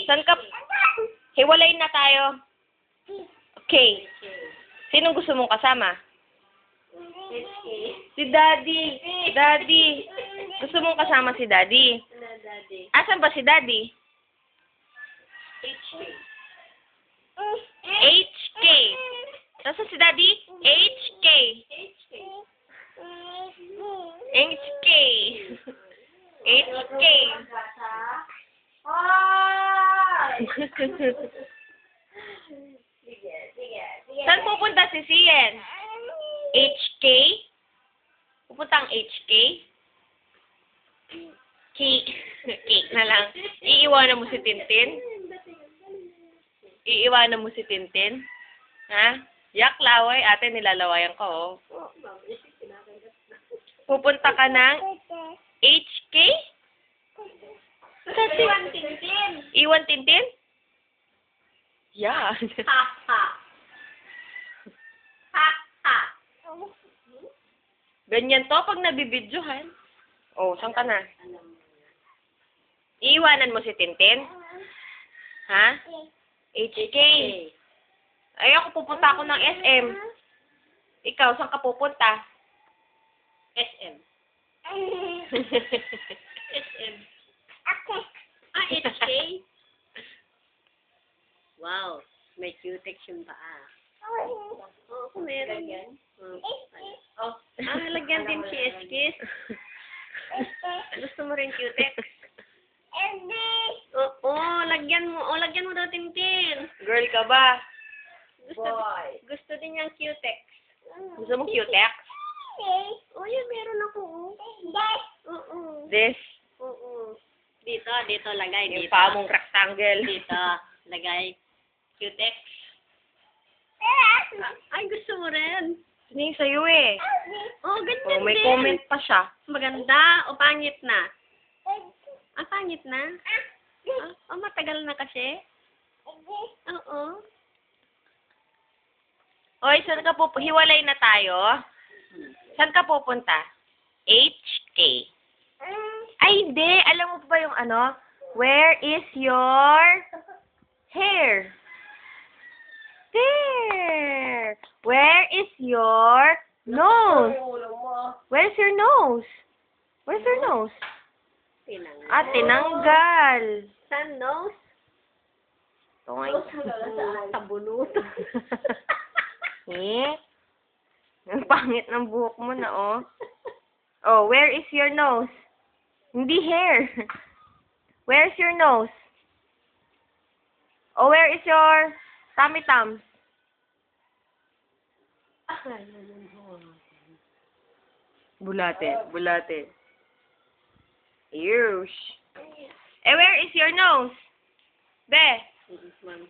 Saan ka? Hiwalay na tayo. Okay. Sinong gusto mong kasama? Si Daddy. Daddy. Gusto mong kasama si Daddy? Asan ba si Daddy? HK. Nasaan si Daddy? HK. HK. HK. Saan pupunta si Sien? HK? Pupunta ang HK? Cake na lang. Iiwanan mo si Tintin? Iiwanan mo si Tintin? Ha? Yak, laway. Ate, nilalawayan ko, oh. Pupunta ka ng HK? Iwan Tintin. Iwan Tintin? Yeah. Ha ha. Ha ha. Ganyan to pag nabibidyohan. Oh, saan ka na? Iiwanan mo si Tintin? Ha? HK. Ay, ako pupunta ako ng SM. Ikaw, saan ka pupunta? SM. SM. Ah, HK? Wow. May cutex yung paa. Oo, kung meron yan. Oh. Ah, lagyan din si Eskis. Gusto mo rin cutex? Oo, lagyan mo. Oh, lagyan mo daw Tintin. Girl ka ba? Gusto din niyang cutex. Gusto mo cutex? Oh, yan, meron ako. Oo. This? Oo. Dito, lagay. Yung Dito. paa mong rectangle. Dito, lagay. Cutex. Ay, gusto mo rin. Ano yung sa'yo eh? Oh, ganyan Oh, may din. comment pa siya. Maganda o pangit na? Ah, pangit na? Oh, matagal na kasi? Oo. Oy, saan ka pupunta? Hiwalay na tayo. Saan ka pupunta? HK. Ay, hindi. Alam mo pa ba yung ano? Where is your hair? There. Where is your nose? Where's your nose? Where's your nose? Tinanggal. Ah, tinanggal. Saan nose? Toink. Tabunuto. Eh? Ang pangit ng buhok mo na, oh. Oh, where is your nose? Hindi hair. Where's your nose? Oh, where is your tummy thumbs? Bulate. Ew. Eh, where is your nose? Be. Ma'am.